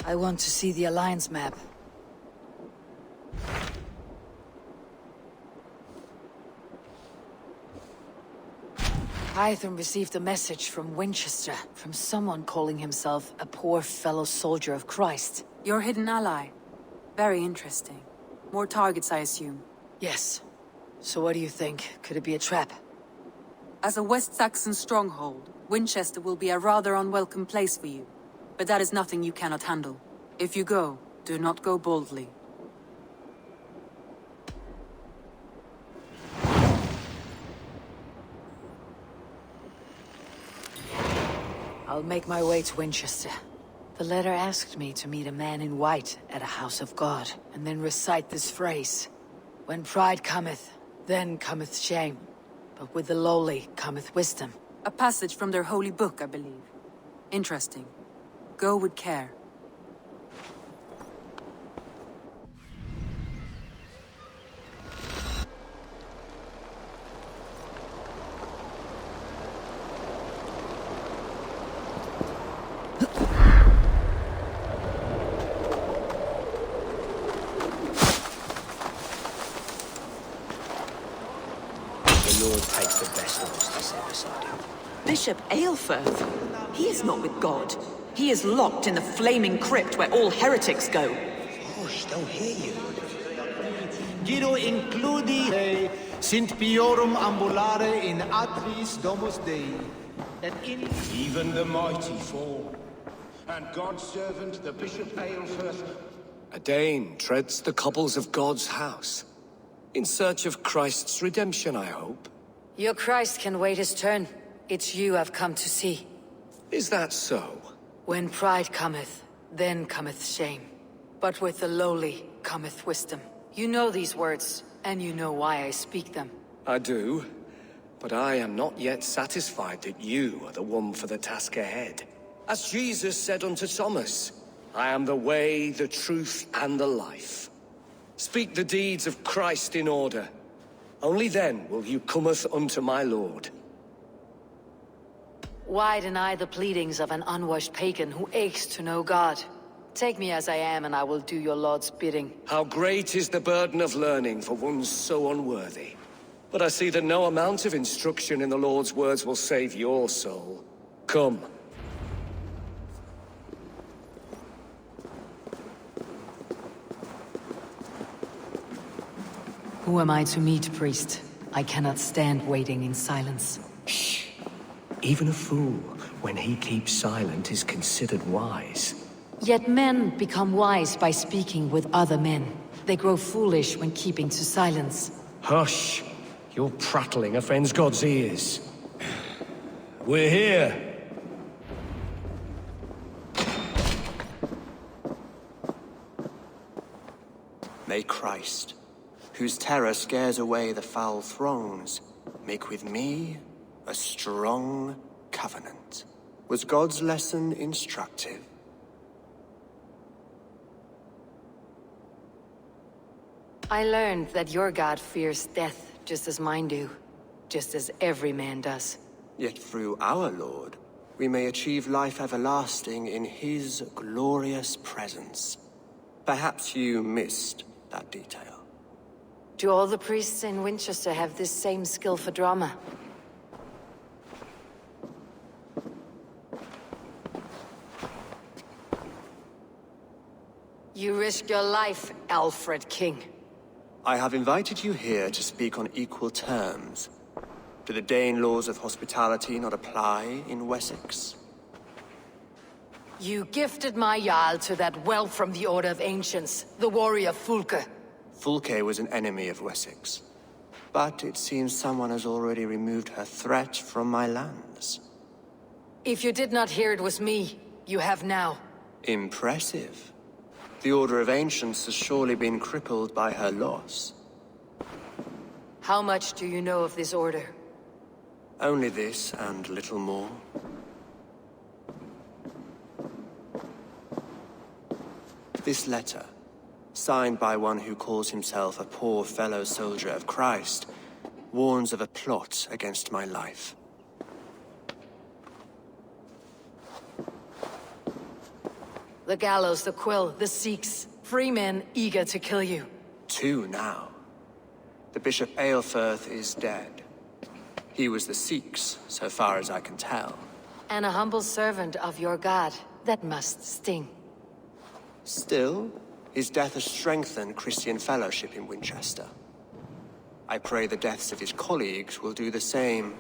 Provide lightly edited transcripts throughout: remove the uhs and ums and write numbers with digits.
I want to see the Alliance map. Hytham received a message from Wincestre, from someone calling himself a poor fellow soldier of Christ. Your hidden ally. Very interesting. More targets, I assume. Yes. So what do you think? Could it be a trap? As a West Saxon stronghold, Winchester will be a rather unwelcome place for you. But that is nothing you cannot handle. If you go, do not go boldly. I'll make my way to Winchester. The letter asked me to meet a man in white at a house of God, and then recite this phrase. When pride cometh, then cometh shame. But with the lowly cometh wisdom. A passage from their holy book, I believe. Interesting. Go with care. Bishop Aelfirth? He is not with God. He is locked in the flaming crypt where all heretics go. Gosh, don't hear you. Giro includi sint piorum ambulare in atris domus Dei. That in even the mighty fall, and God's servant, the Bishop Aelfirth. A Dane treads the cobbles of God's house. In search of Christ's redemption, I hope. Your Christ can wait his turn. It's you I've come to see. Is that so? When pride cometh, then cometh shame. But with the lowly cometh wisdom. You know these words, and you know why I speak them. I do, but I am not yet satisfied that you are the one for the task ahead. As Jesus said unto Thomas, I am the way, the truth, and the life. Speak the deeds of Christ in order. Only then will you cometh unto my Lord. Why deny the pleadings of an unwashed pagan who aches to know God? Take me as I am, and I will do your Lord's bidding. How great is the burden of learning for one so unworthy. But I see that no amount of instruction in the Lord's words will save your soul. Come. Who am I to meet, priest? I cannot stand waiting in silence. Shh. Even a fool, when he keeps silent, is considered wise. Yet men become wise by speaking with other men. They grow foolish when keeping to silence. Hush! Your prattling offends God's ears. We're here! May Christ, whose terror scares away the foul throngs, make with me a strong covenant. Was God's lesson instructive? I learned that your God fears death just as mine do. Just as every man does. Yet through our Lord, we may achieve life everlasting in his glorious presence. Perhaps you missed that detail. Do all the priests in Winchester have this same skill for drama? You risk your life, Alfred King. I have invited you here to speak on equal terms. Do the Dane laws of hospitality not apply in Wessex? You gifted my Jarl to that wealth from the Order of Ancients, the warrior Fulke. Fulke was an enemy of Wessex. But it seems someone has already removed her threat from my lands. If you did not hear it was me, you have now. Impressive. The Order of Ancients has surely been crippled by her loss. How much do you know of this order? Only this and little more. This letter, signed by one who calls himself a poor fellow soldier of Christ, warns of a plot against my life. The Gallows, the Quill, the Seax. Free men eager to kill you. 2 now. The Bishop Aelfirth is dead. He was the Seax, so far as I can tell. And a humble servant of your god. That must sting. Still, his death has strengthened Christian fellowship in Wincestre. I pray the deaths of his colleagues will do the same.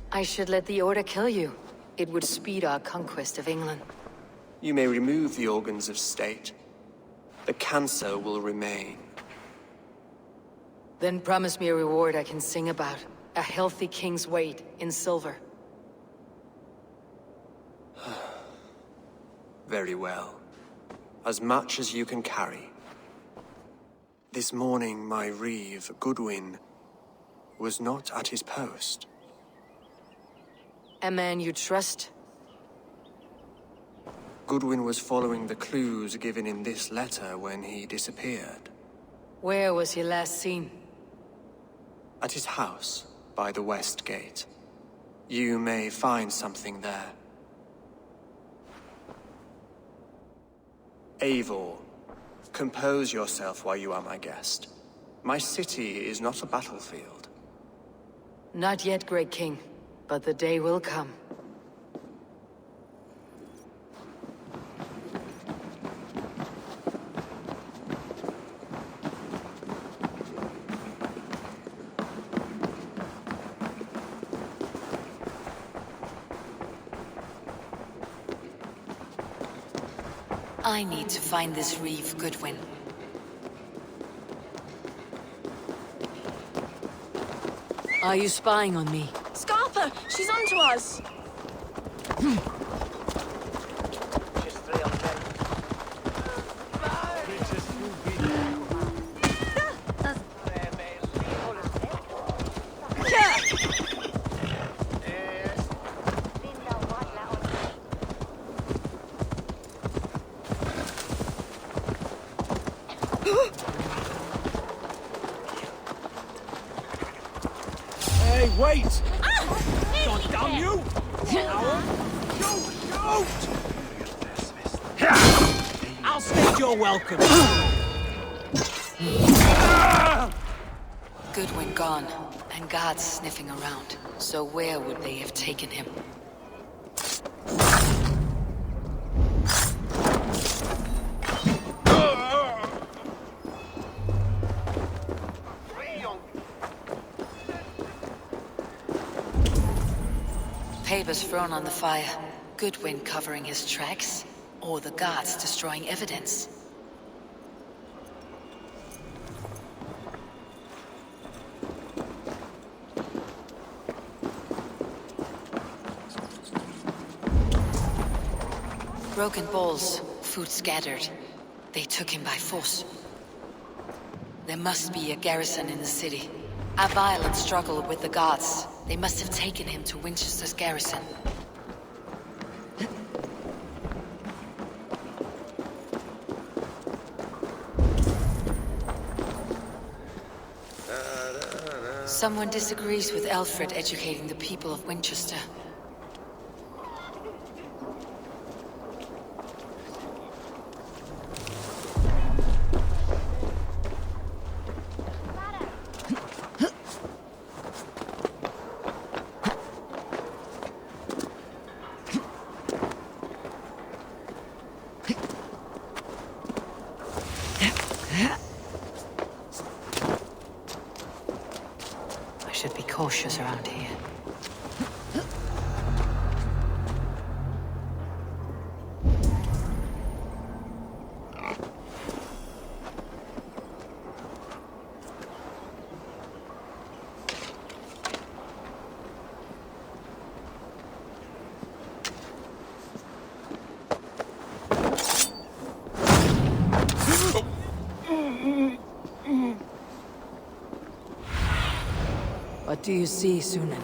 I should let the Order kill you. It would speed our conquest of England. You may remove the organs of state. The cancer will remain. Then promise me a reward I can sing about. A healthy king's weight in silver. Very well. As much as you can carry. This morning, my Reeve, Goodwin, was not at his post. A man you trust? Goodwin was following the clues given in this letter when he disappeared. Where was he last seen? At his house, by the West Gate. You may find something there. Eivor, compose yourself while you are my guest. My city is not a battlefield. Not yet, Great King, but the day will come. I need to find this Reeve, Goodwin. Are you spying on me? Scarpa! She's onto us! Hey, wait! God damn you! Shoot! I'll state your welcome. Goodwin gone, and guards sniffing around. So where would they have taken him? Papers thrown on the fire. Goodwin covering his tracks, or the guards destroying evidence. Broken bowls, food scattered. They took him by force. There must be a garrison in the city. A violent struggle with the guards. They must have taken him to Winchester's garrison. Someone disagrees with Alfred educating the people of Winchester. Should be cautious around here. What do you see, Sunan?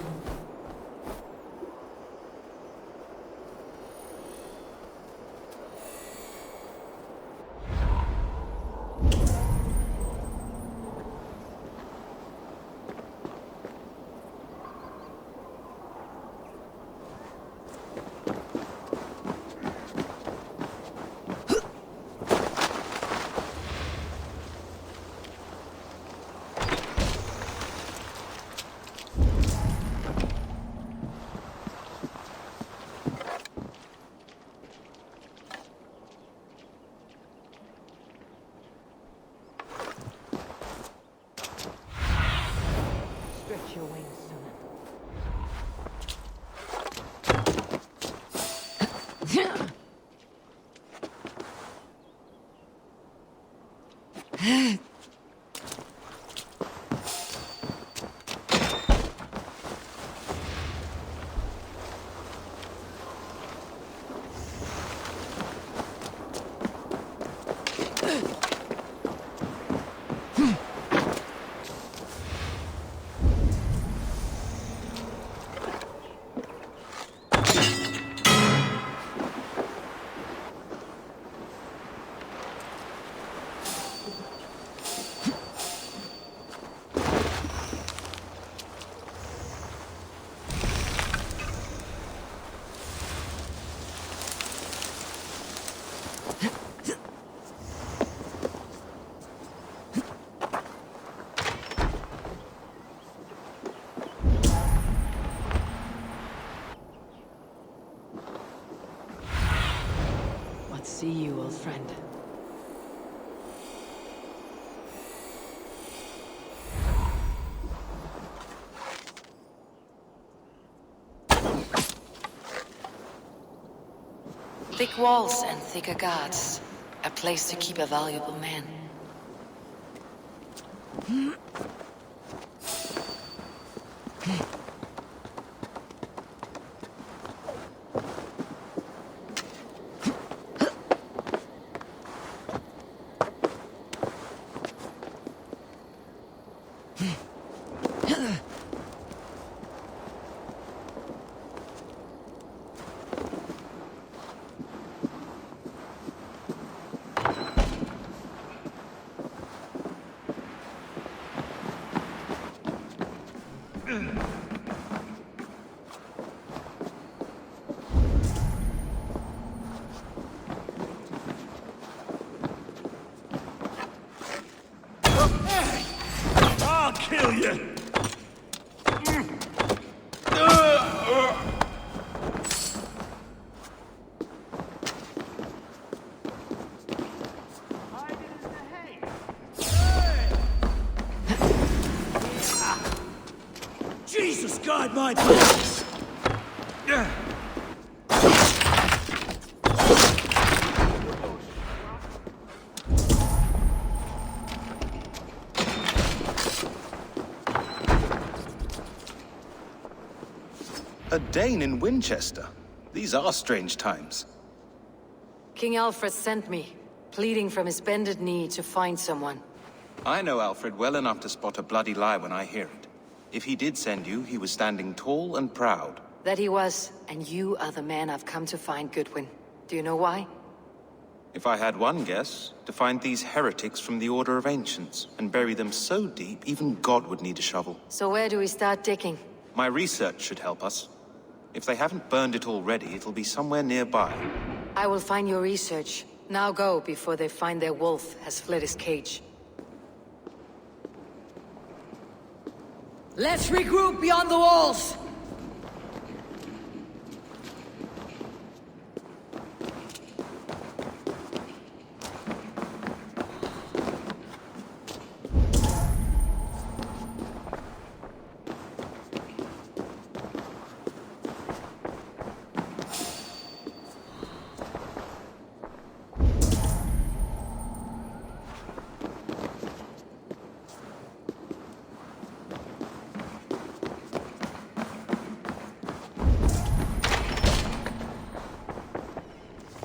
see you, old friend. Thick walls and thicker guards. A place to keep a valuable man. I'll kill you! Jesus, guide my balls! A Dane in Wincestre. These are strange times. King Alfred sent me, pleading from his bended knee to find someone. I know Alfred well enough to spot a bloody lie when I hear it. If he did send you, he was standing tall and proud. That he was, and you are the man I've come to find, Goodwin. Do you know why? If I had one guess, to find these heretics from the Order of Ancients, and bury them so deep, even God would need a shovel. So where do we start digging? My research should help us. If they haven't burned it already, it'll be somewhere nearby. I will find your research. Now go, before they find their wolf has fled his cage. Let's regroup beyond the walls!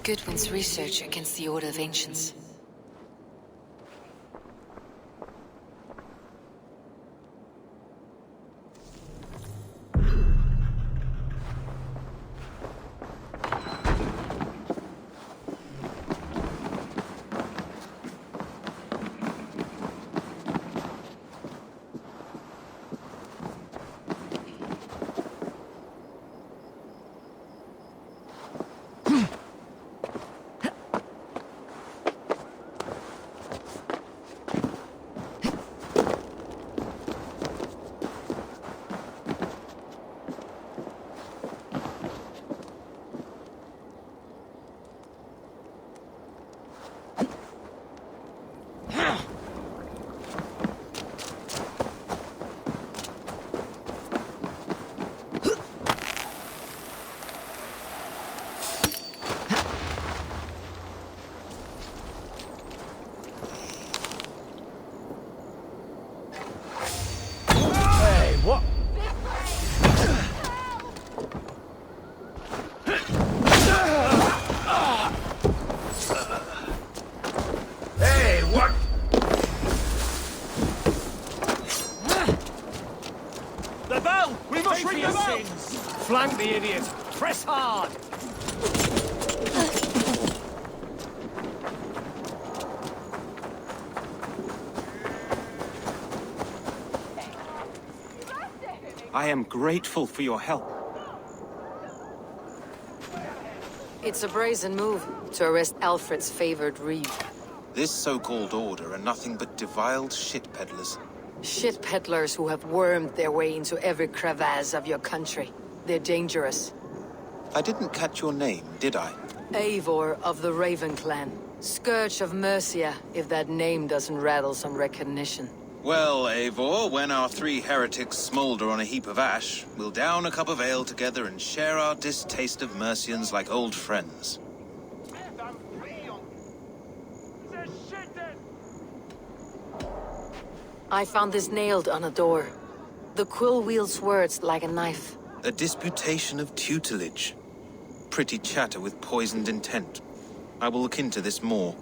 Goodwin's research against the Order of Ancients. Flank the idiot! Press hard! I am grateful for your help. It's a brazen move to arrest Alfred's favored Reeve. This so-called order are nothing but deviled shit peddlers. Shit peddlers who have wormed their way into every crevasse of your country. They're dangerous. I didn't catch your name, did I? Eivor of the Raven clan. Scourge of Mercia, if that name doesn't rattle some recognition. Well, Eivor, when our 3 heretics smolder on a heap of ash, we'll down a cup of ale together and share our distaste of Mercians like old friends. I found this nailed on a door. The quill wields words like a knife. A disputation of tutelage. Pretty chatter with poisoned intent. I will look into this more.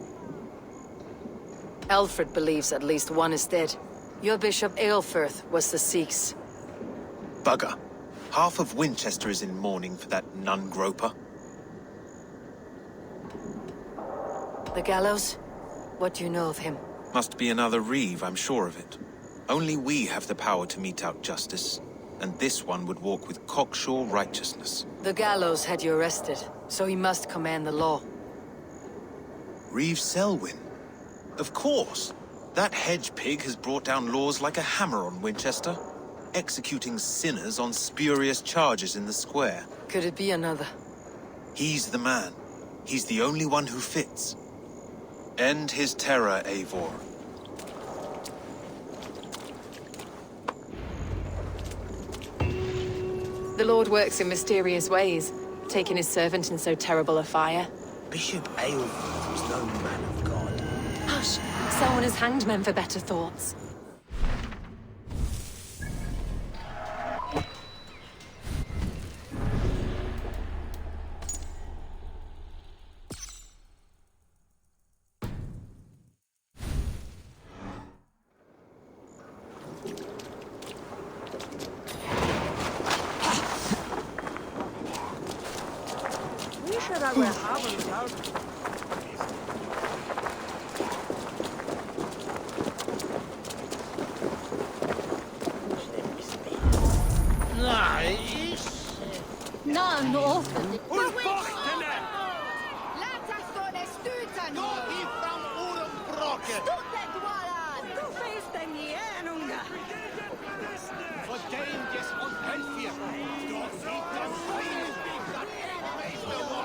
Alfred believes at least one is dead. Your Bishop Aelfirth was the Seax. Bugger. Half of Wincestre is in mourning for that nun-groper. The Gallows? What do you know of him? Must be another Reeve, I'm sure of it. Only we have the power to mete out justice, and this one would walk with cocksure righteousness. The Gallows had you arrested, so he must command the law. Reeve Selwyn? Of course! That hedge pig has brought down laws like a hammer on Wincestre, executing sinners on spurious charges in the square. Could it be another? He's the man. He's the only one who fits. End his terror, Eivor. The Lord works in mysterious ways, taking his servant in so terrible a fire. Bishop Aelfirth was no man of God. Hush! Someone has hanged men for better thoughts.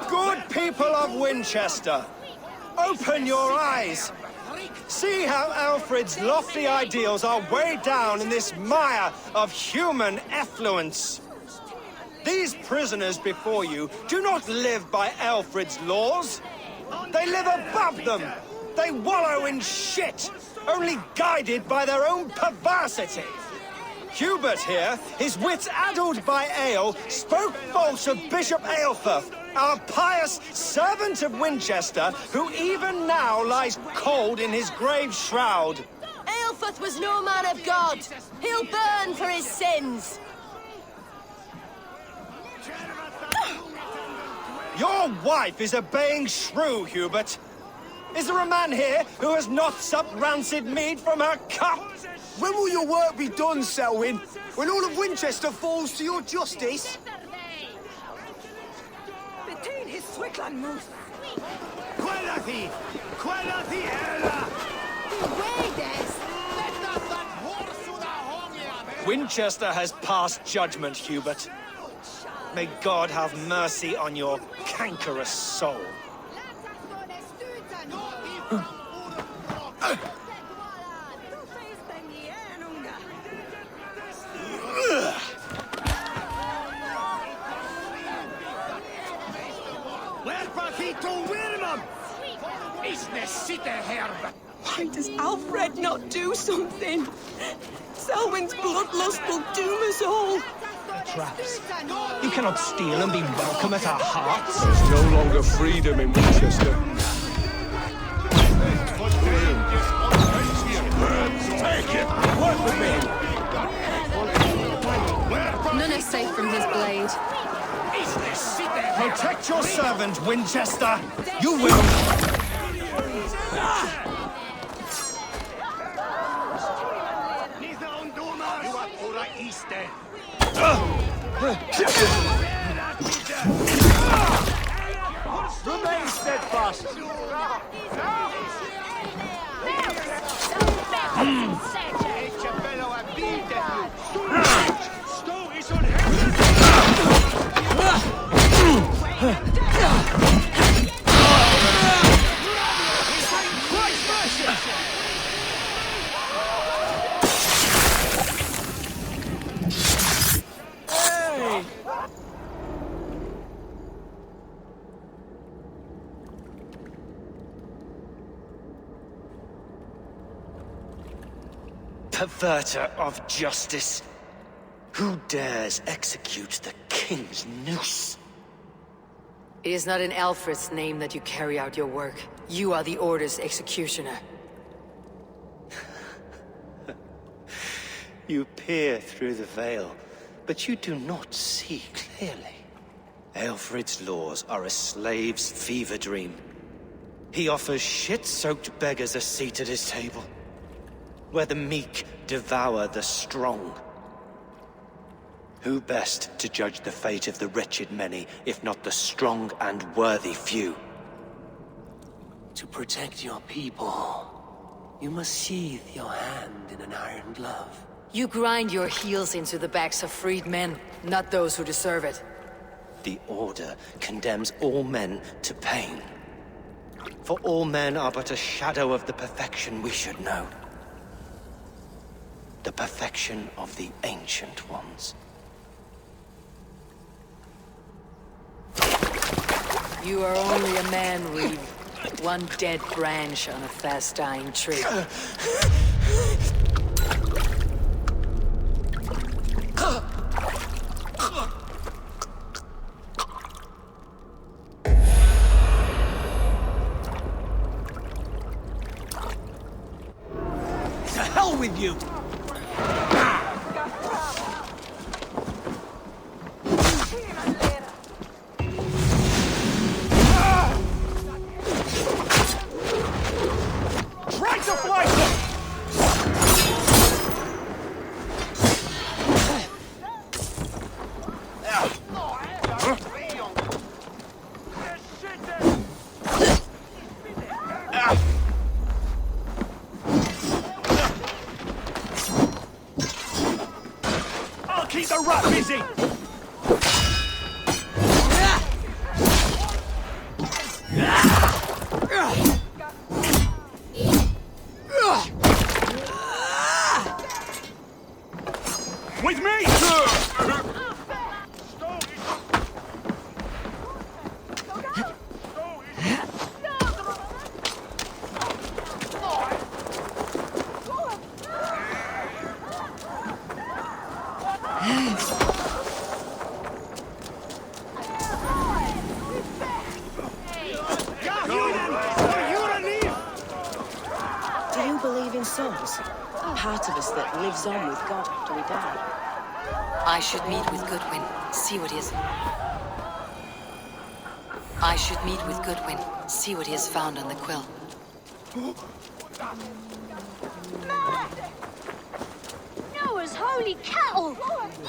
Good people of Winchester, open your eyes. See how Alfred's lofty ideals are weighed down in this mire of human effluence. These prisoners before you do not live by Alfred's laws. They live above them. They wallow in shit, only guided by their own perversity. Hubert here, his wits addled by ale, spoke false of Bishop Aelfirth, our pious servant of Winchester, who even now lies cold in his grave shroud. Aelfirth was no man of God. He'll burn for his sins. Your wife is obeying shrew, Hubert. Is there a man here who has not supped rancid mead from her cup? When will your work be done, Selwyn? When all of Winchester falls to your justice? Between his Swickland moose. Quellati! Quellati ella! Winchester has passed judgment, Hubert. May God have mercy on your cankerous soul. Why does Alfred not do something? Selwyn's bloodlust will doom us all. Traps. You cannot steal and be welcome at our hearts. There's no longer freedom in Winchester. Take it! Work with me! None is safe from his blade. Protect your servant, Winchester! You will! Remain steadfast! perverter of justice. Who dares execute the king's noose? It is not in Alfred's name that you carry out your work. You are the Order's executioner. You peer through the veil, but you do not see clearly. Alfred's laws are a slave's fever dream. He offers shit-soaked beggars a seat at his table, where the meek devour the strong. Who best to judge the fate of the wretched many, if not the strong and worthy few? To protect your people, you must sheathe your hand in an iron glove. You grind your heels into the backs of freed men, not those who deserve it. The Order condemns all men to pain. For all men are but a shadow of the perfection we should know. The perfection of the Ancient Ones. You are only a man, Reeve. One dead branch on a fast-dying tree. To hell with you! Keep the rat busy! With me! Do you believe in souls? Part of us that lives on with God after we die. I should meet with Goodwin, see what he is. I should meet with Goodwin, see what he has found on the quill. Noah's holy cattle!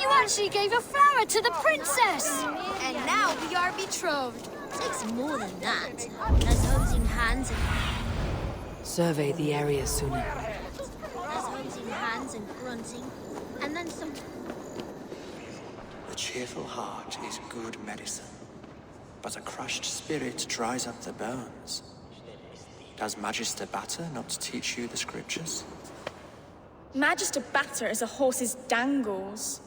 You actually gave a flower to the princess! And now we are betrothed. Takes more than that. There's holding hands and... Survey the area sooner. There's holding hands and grunting. And then some... A cheerful heart is good medicine, but a crushed spirit dries up the bones. Does Magister Batter not teach you the scriptures? Magister Batter is a horse's dangles.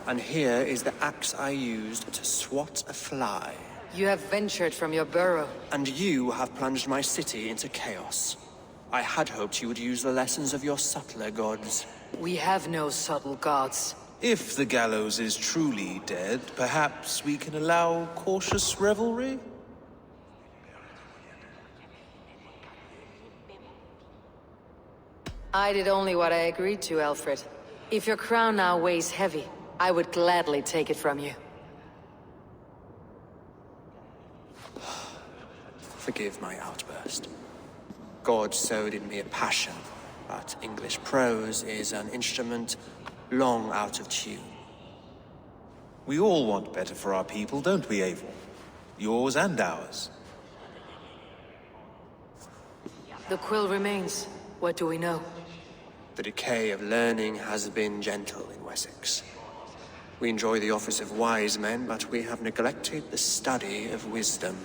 And here is the axe I used to swat a fly. You have ventured from your burrow. And you have plunged my city into chaos. I had hoped you would use the lessons of your subtler gods. We have no subtle gods. If the Gallows is truly dead, perhaps we can allow cautious revelry? I did only what I agreed to, Alfred. If your crown now weighs heavy, I would gladly take it from you. Forgive my outburst. God sowed in me a passion, but English prose is an instrument long out of tune. We all want better for our people, don't we, Abel? Yours and ours. The quill remains. What do we know? The decay of learning has been gentle in Wessex. We enjoy the office of wise men, but we have neglected the study of wisdom.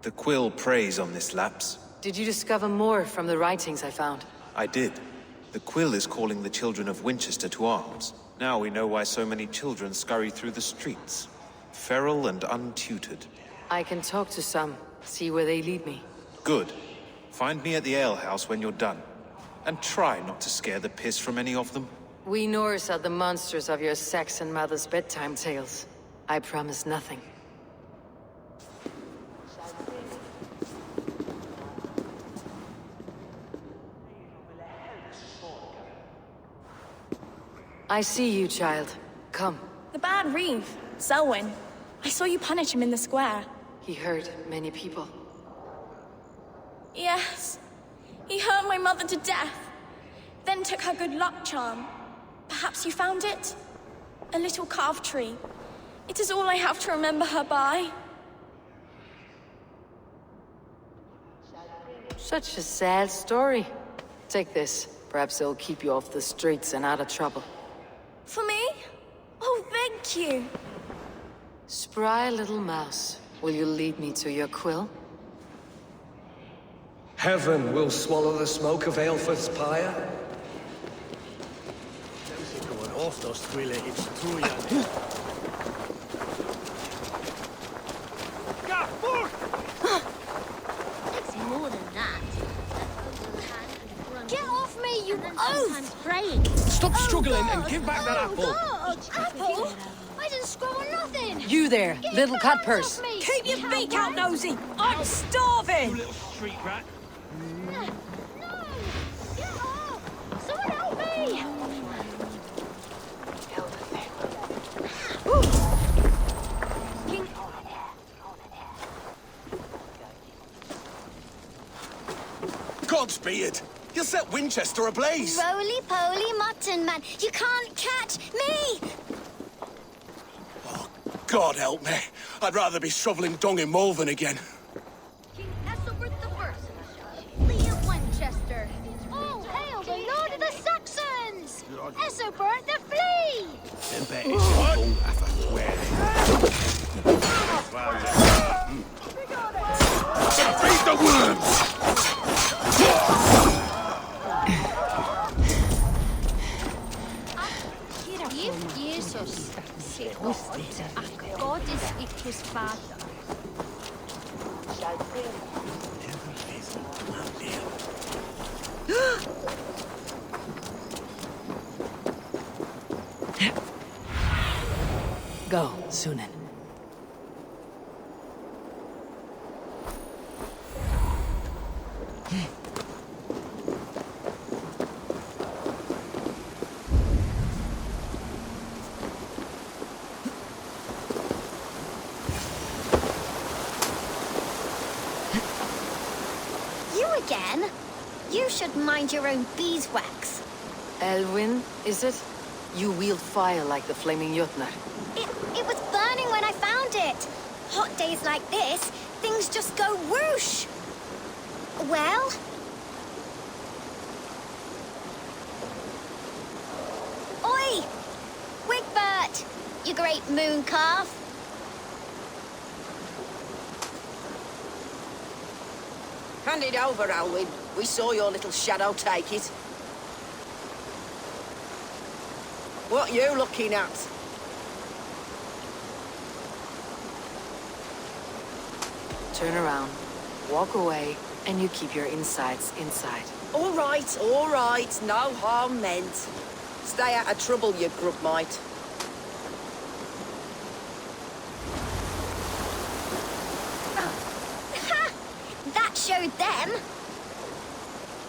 The quill preys on this lapse. Did you discover more from the writings I found? I did. The quill is calling the children of Wincestre to arms. Now we know why so many children scurry through the streets. Feral and untutored. I can talk to some, see where they lead me. Good. Find me at the alehouse when you're done. And try not to scare the piss from any of them. We Norse are the monsters of your Saxon mother's bedtime tales. I promise nothing. I see you, child. Come. The bad Reeve, Selwyn. I saw you punish him in the square. He hurt many people. Yes. He hurt my mother to death. Then took her good luck charm. Perhaps you found it? A little carved tree. It is all I have to remember her by. Such a sad story. Take this. Perhaps it'll keep you off the streets and out of trouble. For me? Oh, thank you. Spry little mouse. Will you lead me to your quill? Heaven will swallow the smoke of Aelfred's pyre. It's more than that. Get off me, you oaf! Stop struggling and give back that apple. God. Apple? I didn't scroll on nothing. You there, little cut purse. Keep your beak out, Nosy! I'm starving! You little street rat. No! Get off! Someone help me! Godspeed! You'll set Wincestre ablaze! Roly-poly mutton man, you can't catch me! God help me. I'd rather be shoveling dung in Malvern again. King Ethelbert I, Lee of Wincestre. All hail the Lord of the Saxons! Ethelbert the Flea! Feed the worms! Jesus, God is his father. Go, Sunan. Again? You should mind your own beeswax. Elwyn, is it? You wield fire like the flaming Jotnar. It was burning when I found it. Hot days like this, things just go whoosh. Well? Oi! Wigbert! You great moon calf. Hand it over, Alwyn. We saw your little shadow take it. What you looking at? Turn around, walk away, and you keep your insides inside. All right, no harm meant. Stay out of trouble, you grub mite. That showed them.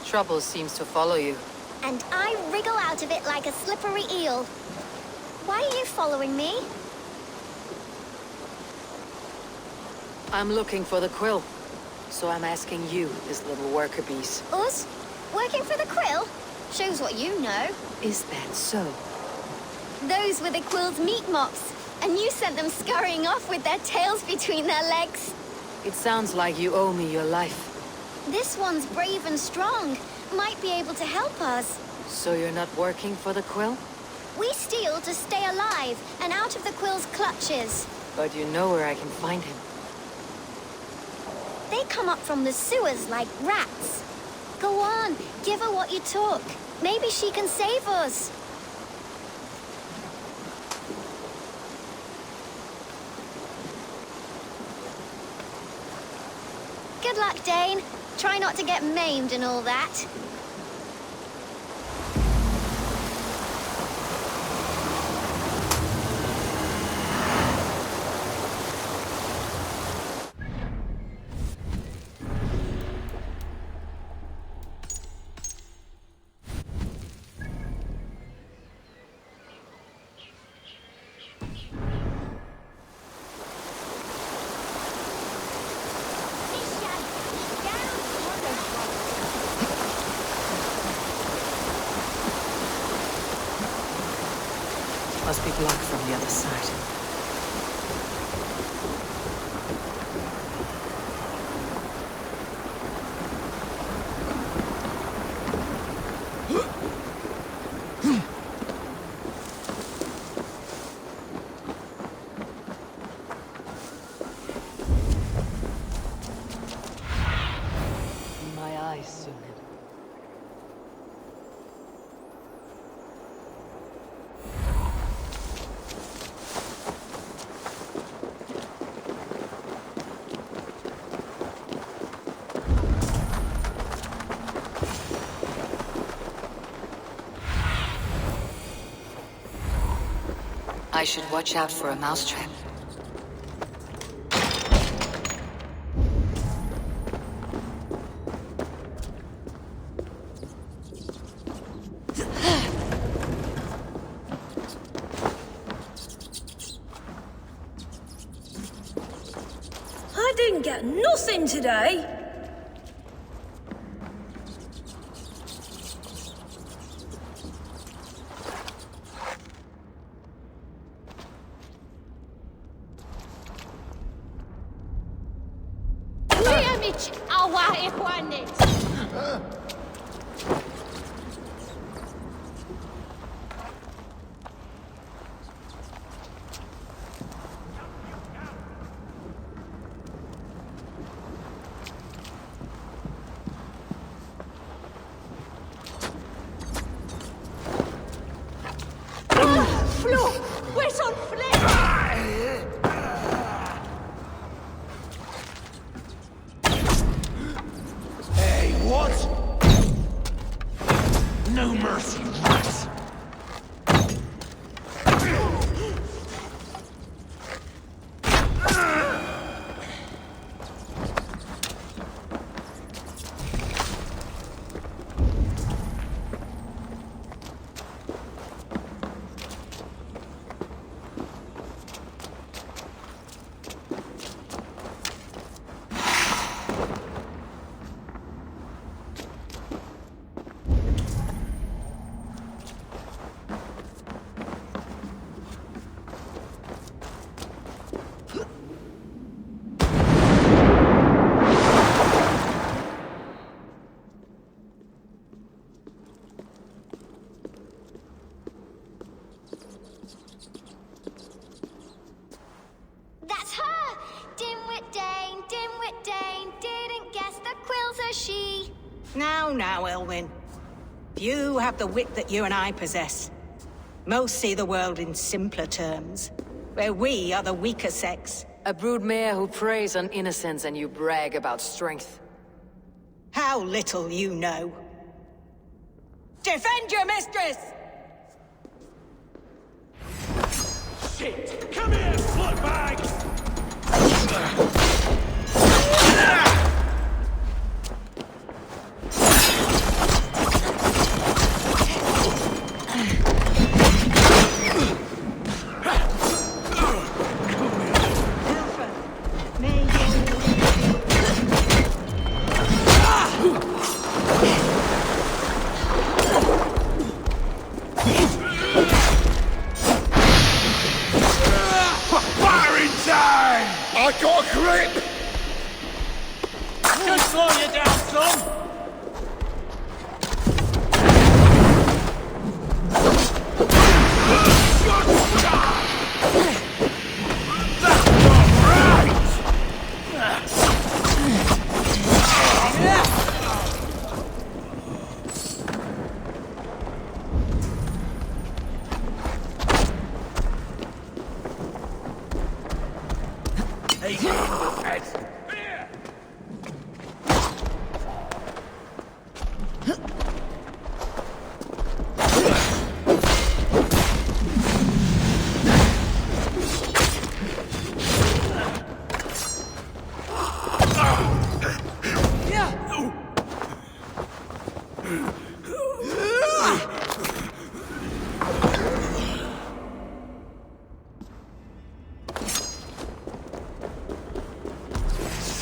Trouble seems to follow you. And I wriggle out of it like a slippery eel. Why are you following me? I'm looking for the quill. So I'm asking you, this little worker bees. Us? Working for the quill? Shows what you know. Is that so? Those were the quill's meat mops, and you sent them scurrying off with their tails between their legs. It sounds like you owe me your life. This one's brave and strong. Might be able to help us. So you're not working for the quill? We steal to stay alive and out of the quill's clutches. But you know where I can find him. They come up from the sewers like rats. Go on, give her what you took. Maybe she can save us. Good luck, Dane. try not to get maimed and all that. Must be blocked from the other side. My eyes soon. I should watch out for a mousetrap. I didn't get nothing today. Now, Elwyn. Few have the wit that you and I possess. Most see the world in simpler terms, where we are the weaker sex. A broodmare who preys on innocence and you brag about strength. How little you know. Defend your mistress! Shit! Come here, slutbag! Fire in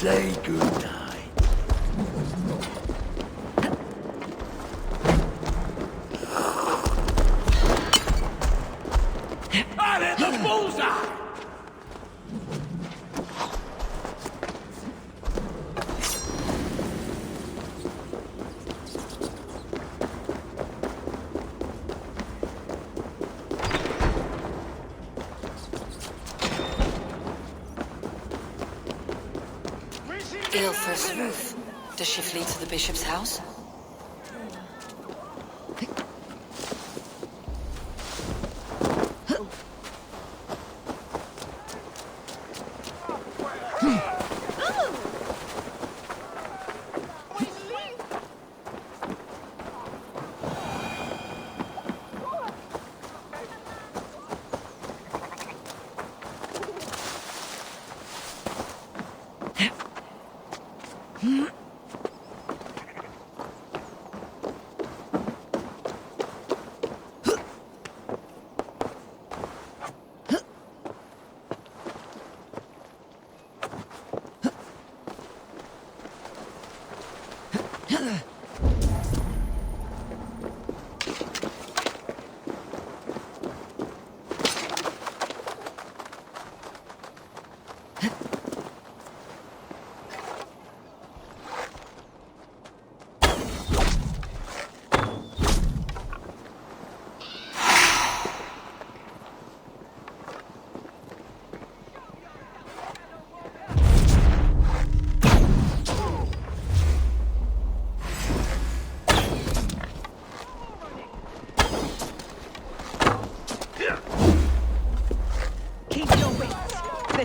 Say goodnight. I hit the bullseye! Aelfred's roof. Does she flee to the bishop's house?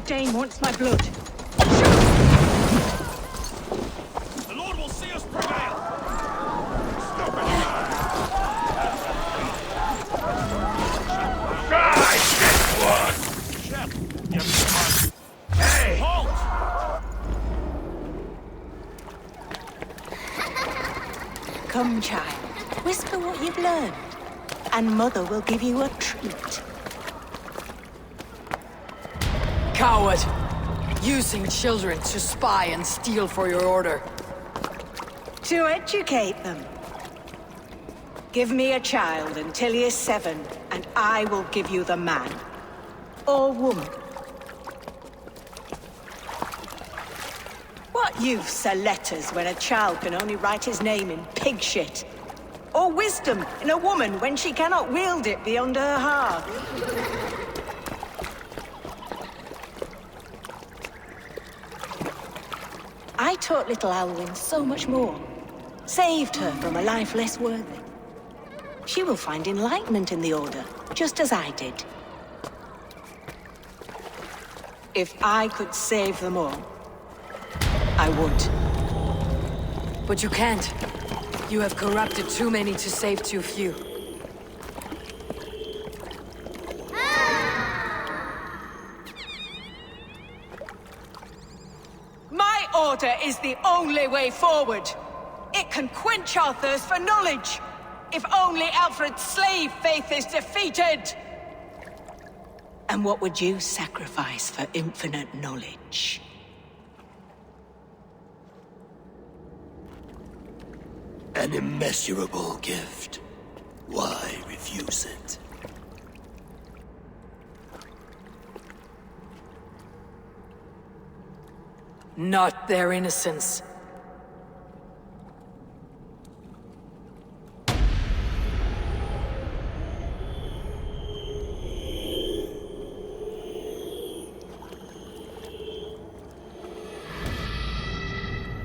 Dane wants my blood. The Lord will see us prevail! Stop it! Die, shitblood! Shep, you must... Hey! Halt! Come, child. Whisper what you've learned, and Mother will give you a treat. Coward! Using children to spy and steal for your order. To educate them. Give me a child until he is 7, and I will give you the man. Or woman. What use are letters when a child can only write his name in pig shit? Or wisdom in a woman when she cannot wield it beyond her heart? I taught little Alwyn so much more. Saved her from a life less worthy. She will find enlightenment in the Order, just as I did. If I could save them all, I would. But you can't. You have corrupted too many to save too few. My order is the only way forward. It can quench our thirst for knowledge. If only Alfred's slave faith is defeated. And what would you sacrifice for infinite knowledge? An immeasurable gift. Why refuse it? Not their innocence.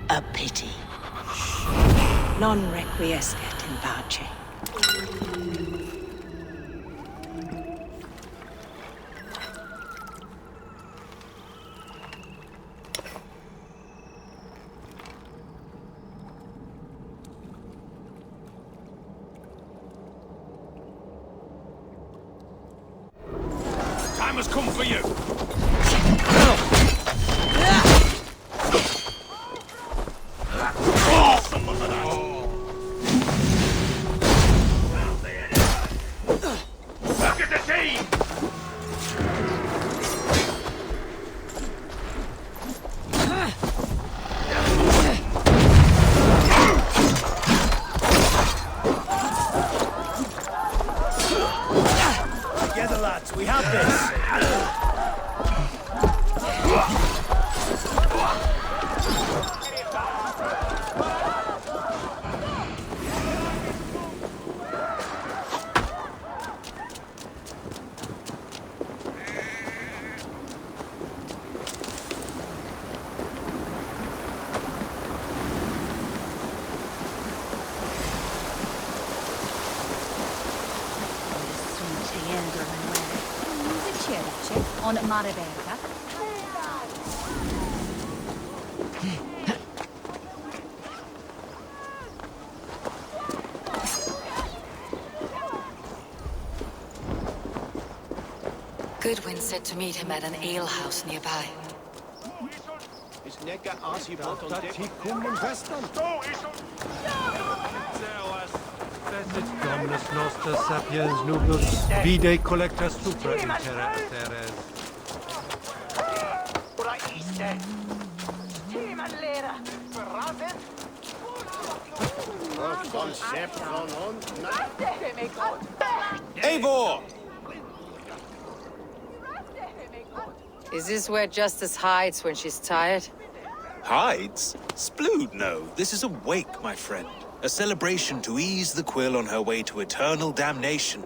A pity. Non requiescat in pace. Time has come for you! on Motherboard. Goodwin said to meet him at an alehouse nearby. Dominus noster sapiens nubus vide collecta supra in terra teres. Eivor! Is this where Justice hides when she's tired? Hides? Splood, no. This is a wake, my friend. A celebration to ease the Quill on her way to eternal damnation.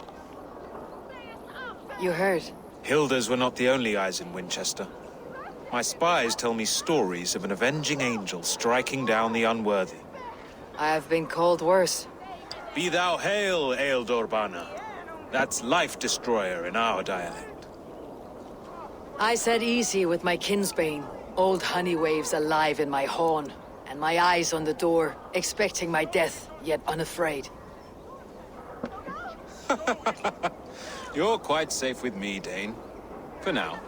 You heard. Hilda's were not the only eyes in Winchester. My spies tell me stories of an avenging angel striking down the unworthy. I have been called worse. Be thou hail, Ealdor. That's Life Destroyer in our dialect. I said easy with my kinsbane. Old honey waves alive in my horn, and my eyes on the door, expecting my death, yet unafraid. You're quite safe with me, Dane. For now.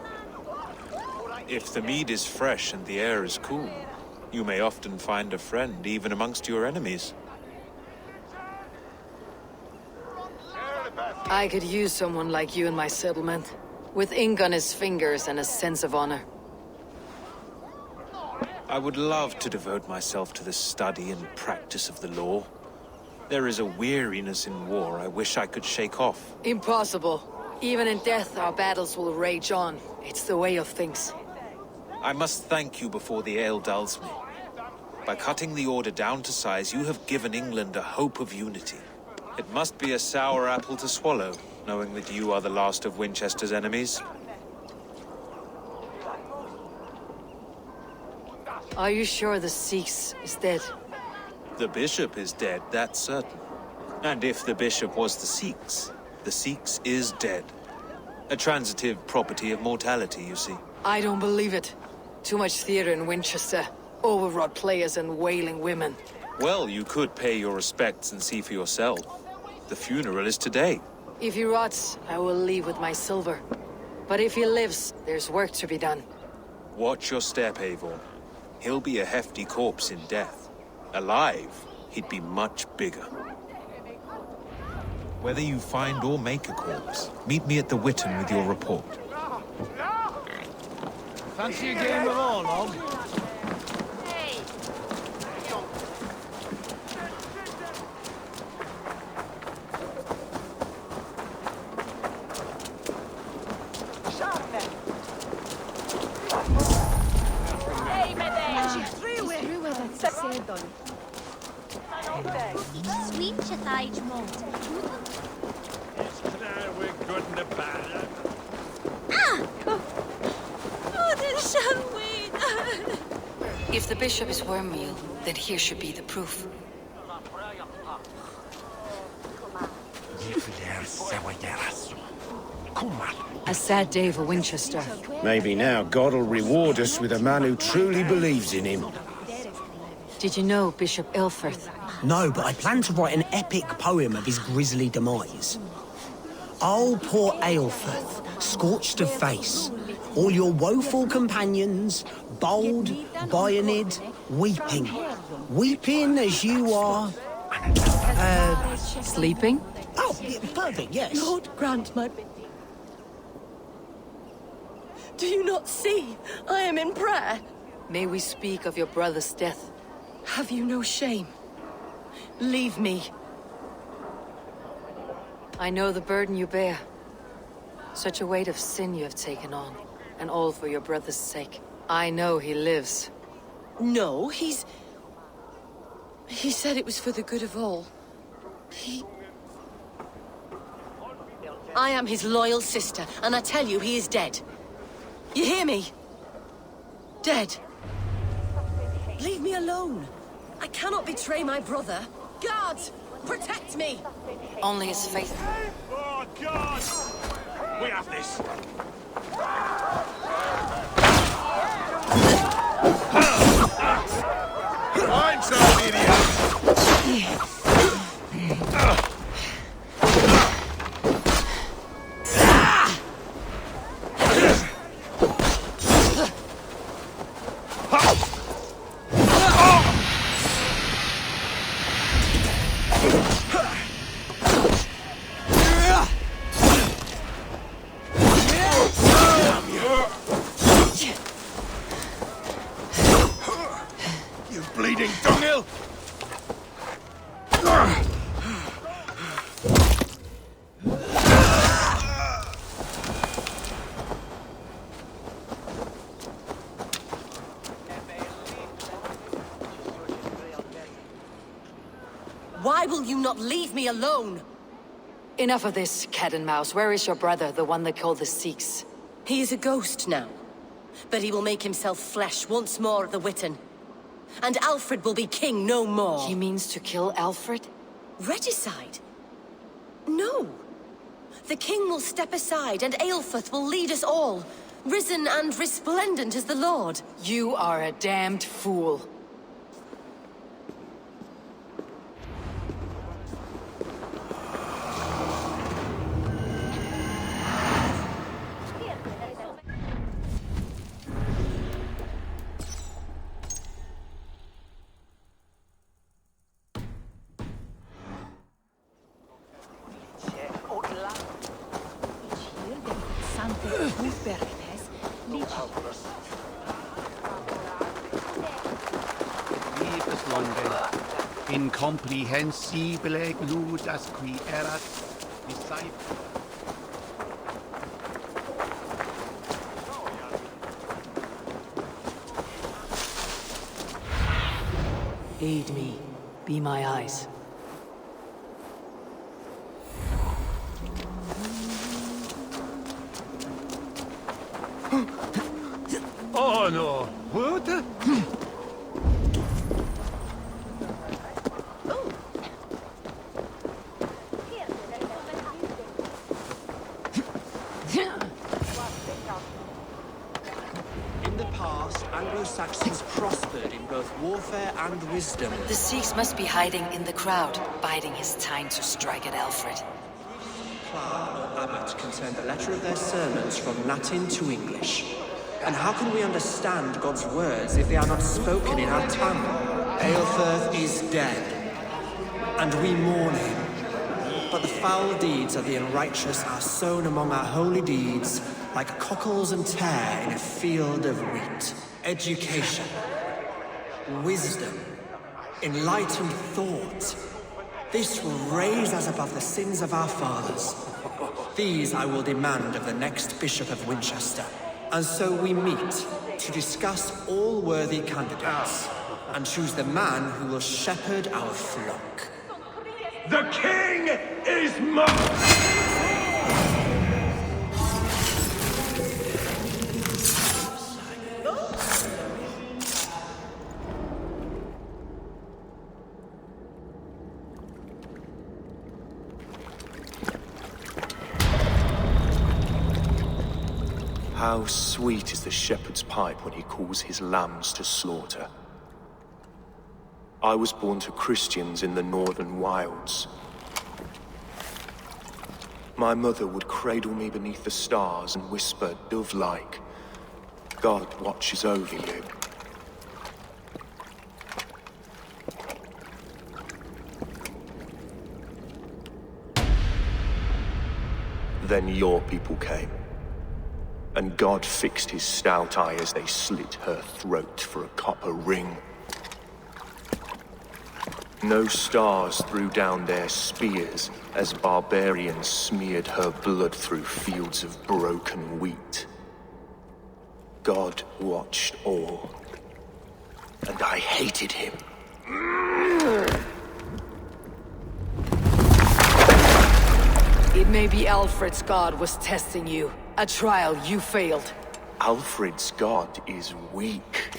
If the mead is fresh and the air is cool, you may often find a friend even amongst your enemies. I could use someone like you in my settlement, with ink on his fingers and a sense of honor. I would love to devote myself to the study and practice of the law. There is a weariness in war I wish I could shake off. Impossible. Even in death, our battles will rage on. It's the way of things. I must thank you before the ale dulls me. By cutting the order down to size, you have given England a hope of unity. It must be a sour apple to swallow, knowing that you are the last of Winchester's enemies. Are you sure the Seax is dead? The bishop is dead, that's certain. And if the bishop was the Seax is dead. A transitive property of mortality, you see. I don't believe it. Too much theater in Winchester. Overwrought players and wailing women. Well, you could pay your respects and see for yourself. The funeral is today. If he rots, I will leave with my silver. But if he lives, there's work to be done. Watch your step, Eivor. He'll be a hefty corpse in death. Alive, he'd be much bigger. Whether you find or make a corpse, meet me at the Witten with your report. Fancy a game of Orlog? Sweet Taichi mode. We're good in the bad. If the bishop is wormmeal, then here should be the proof. A sad day for Winchester. Maybe now God will reward us with a man who truly believes in him. Did you know Bishop Ilfrith? No, but I plan to write an epic poem of his grisly demise. Oh, poor Aelfrith, scorched of face, all your woeful companions, bold, bayoneted, weeping. Weeping as you are... Sleeping? Oh, yeah, perfect, yes. Lord grant my... Do you not see? I am in prayer. May we speak of your brother's death? Have you no shame? Leave me. I know the burden you bear. Such a weight of sin you have taken on, and all for your brother's sake. I know he lives. No, He said it was for the good of all. I am his loyal sister, and I tell you, he is dead. You hear me? Dead. Leave me alone. I cannot betray my brother. Guards, protect me! Only his faith. Oh, God! We have this. You bleeding dunghill! Why will you not leave me alone? Enough of this, cat and mouse. Where is your brother, the one they call the Seax? He is a ghost now, but he will make himself flesh once more at the Witten. And Alfred will be king no more. He means to kill Alfred? Regicide? No. The king will step aside and Aelfrith will lead us all, risen and resplendent as the Lord. You are a damned fool. Incomprehensibile gludas qui erat Aid me. Be my eyes. Oh no! What? Anglo-Saxons prospered in both warfare and wisdom. The Seax must be hiding in the crowd, biding his time to strike at Alfred. Clerk or abbot can send a letter of their sermons from Latin to English. And how can we understand God's words if they are not spoken in our tongue? Aelfrith is dead, and we mourn him. But the foul deeds of the unrighteous are sown among our holy deeds, like cockles and tare in a field of wheat. Education, wisdom, enlightened thought. This will raise us above the sins of our fathers. These I will demand of the next Bishop of Winchester. And so we meet to discuss all worthy candidates and choose the man who will shepherd our flock. The king is mine! How sweet is the shepherd's pipe when he calls his lambs to slaughter. I was born to Christians in the northern wilds. My mother would cradle me beneath the stars and whisper, dove-like, God watches over you. Then your people came. And God fixed his stout eye as they slit her throat for a copper ring. No stars threw down their spears as barbarians smeared her blood through fields of broken wheat. God watched all, and I hated him. It may be Alfred's god was testing you. A trial you failed. Alfred's god is weak.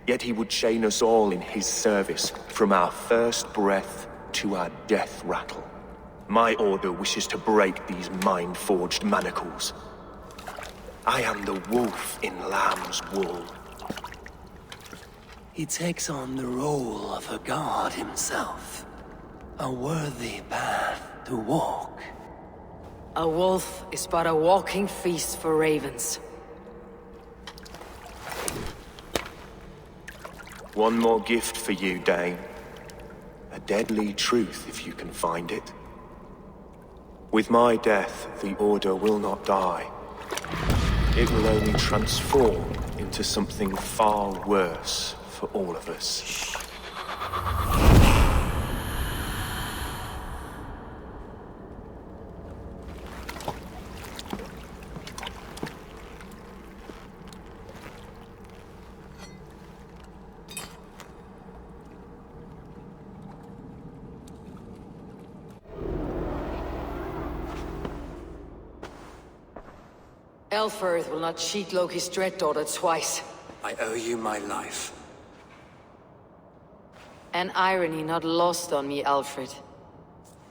Yet he would chain us all in his service, from our first breath to our death rattle. My order wishes to break these mind-forged manacles. I am the wolf in lamb's wool. He takes on the role of a god himself. A worthy path to walk. A wolf is but a walking feast for ravens. One more gift for you, Dane. A deadly truth if you can find it. With my death, the Order will not die. It will only transform into something far worse for all of us. Elfirth will not cheat Loki's dread-daughter twice. I owe you my life. An irony not lost on me, Alfred.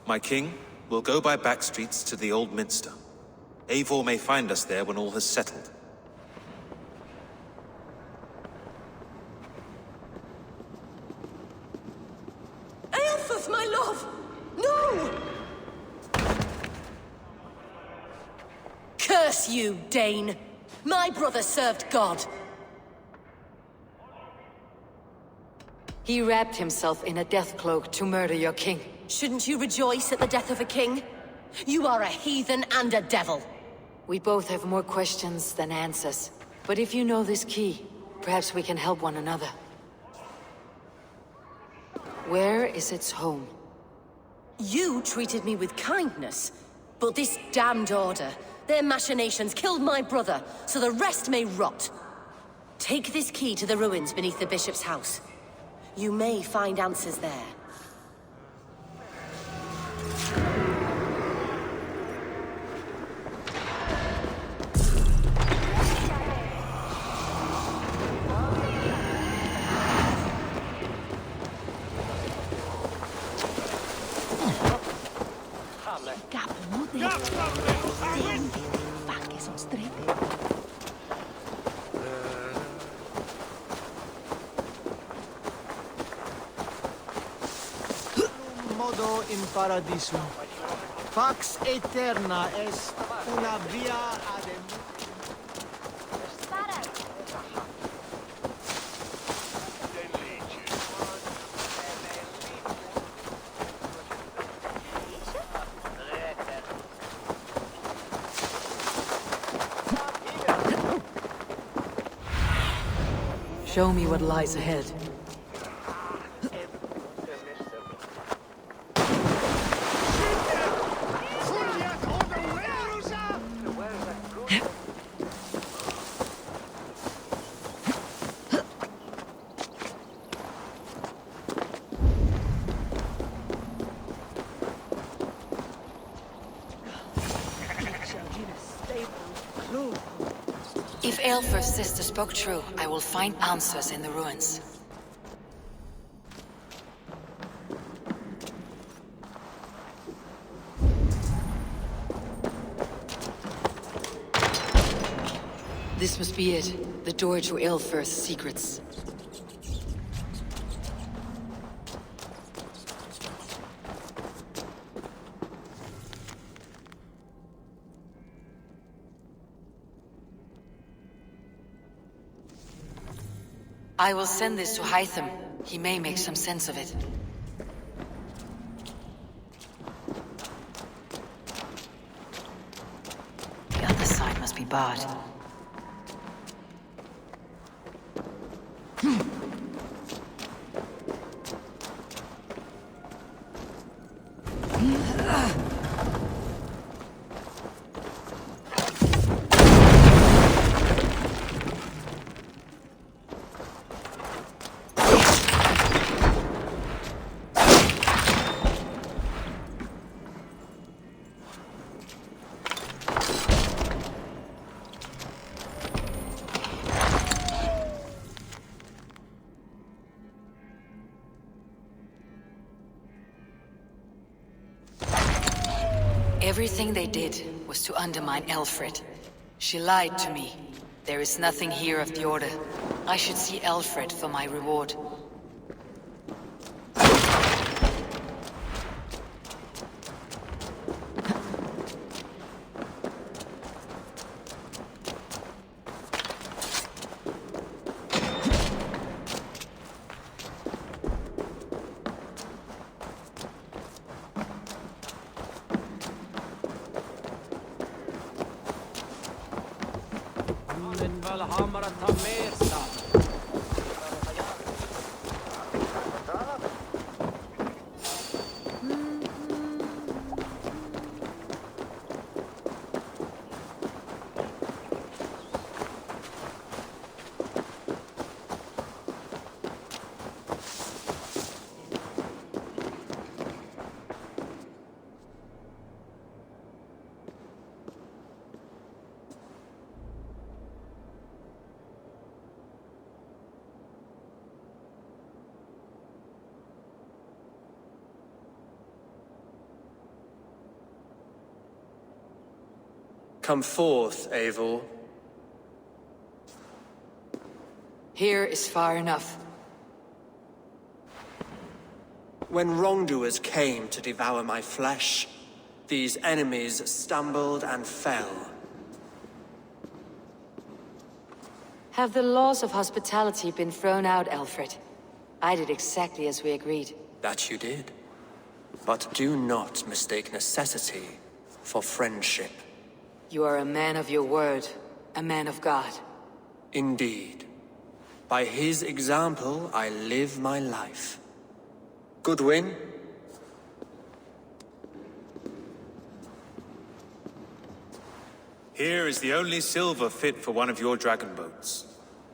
My king, we'll go by back streets to the Old Minster. Eivor may find us there when all has settled. Aelfirth, my love! No! Curse you, Dane! My brother served God. He wrapped himself in a death cloak to murder your king. Shouldn't you rejoice at the death of a king? You are a heathen and a devil. We both have more questions than answers. But if you know this key, perhaps we can help one another. Where is its home? You treated me with kindness, but this damned Order, their machinations killed my brother, so the rest may rot. Take this key to the ruins beneath the bishop's house. You may find answers there. Modo in paradisum. Pax eterna est una via adem. Show me what lies ahead. If Aelfirth's sister spoke true, I will find answers in the ruins. This must be it. The door to Aelfirth's secrets. I will send this to Hytham. He may make some sense of it. The other side must be barred. Everything they did was to undermine Alfred. She lied to me. There is nothing here of the Order. I should see Alfred for my reward. in Valhalla Tamersa. Come forth, Eivor. Here is far enough. When wrongdoers came to devour my flesh, these enemies stumbled and fell. Have the laws of hospitality been thrown out, Alfred? I did exactly as we agreed. That you did. But do not mistake necessity for friendship. You are a man of your word, a man of God. Indeed. By his example, I live my life. Goodwin? Here is the only silver fit for one of your dragon boats.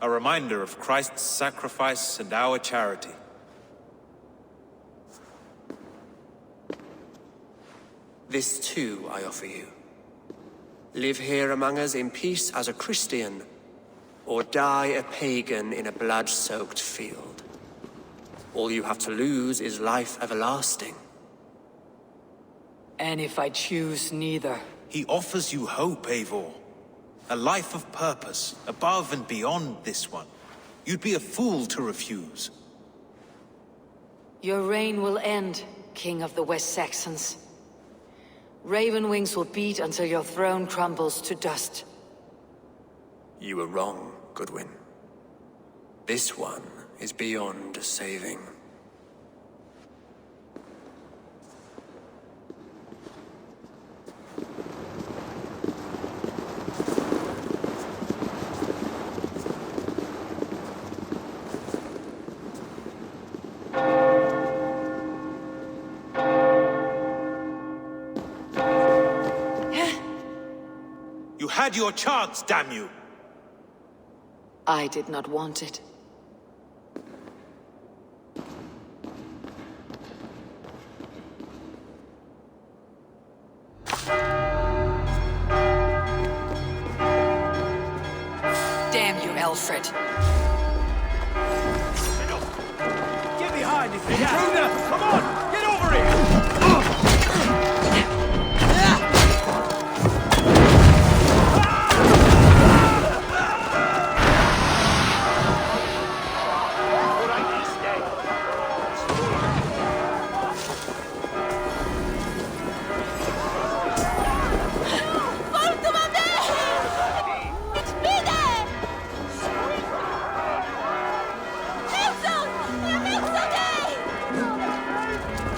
A reminder of Christ's sacrifice and our charity. This too I offer you. Live here among us in peace as a Christian, or die a pagan in a blood-soaked field. All you have to lose is life everlasting. And if I choose neither? He offers you hope, Eivor. A life of purpose, above and beyond this one. You'd be a fool to refuse. Your reign will end, King of the West Saxons. Raven wings will beat until your throne crumbles to dust. You were wrong, Goodwin. This one is beyond saving. You had your chance, damn you! I did not want it. Damn you, Alfred. Get behind this intruder! Come on! Get over here!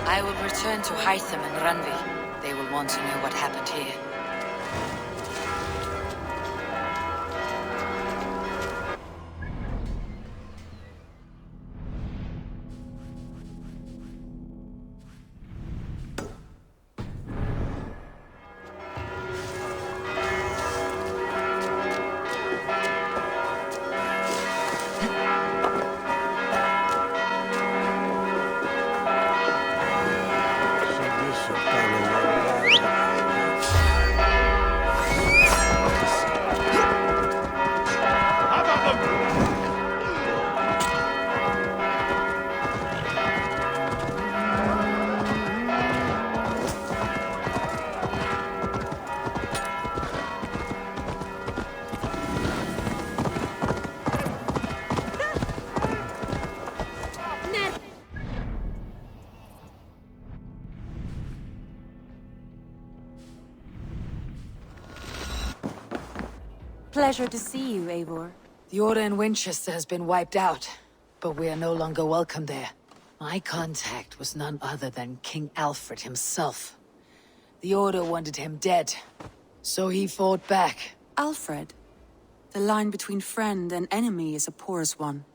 I will return to Hytham and Randvi. They will want to know what happened here. Pleasure to see you, Eivor. The Order in Winchester has been wiped out, but we are no longer welcome there. My contact was none other than King Alfred himself. The Order wanted him dead, so he fought back. Alfred? The line between friend and enemy is a porous one.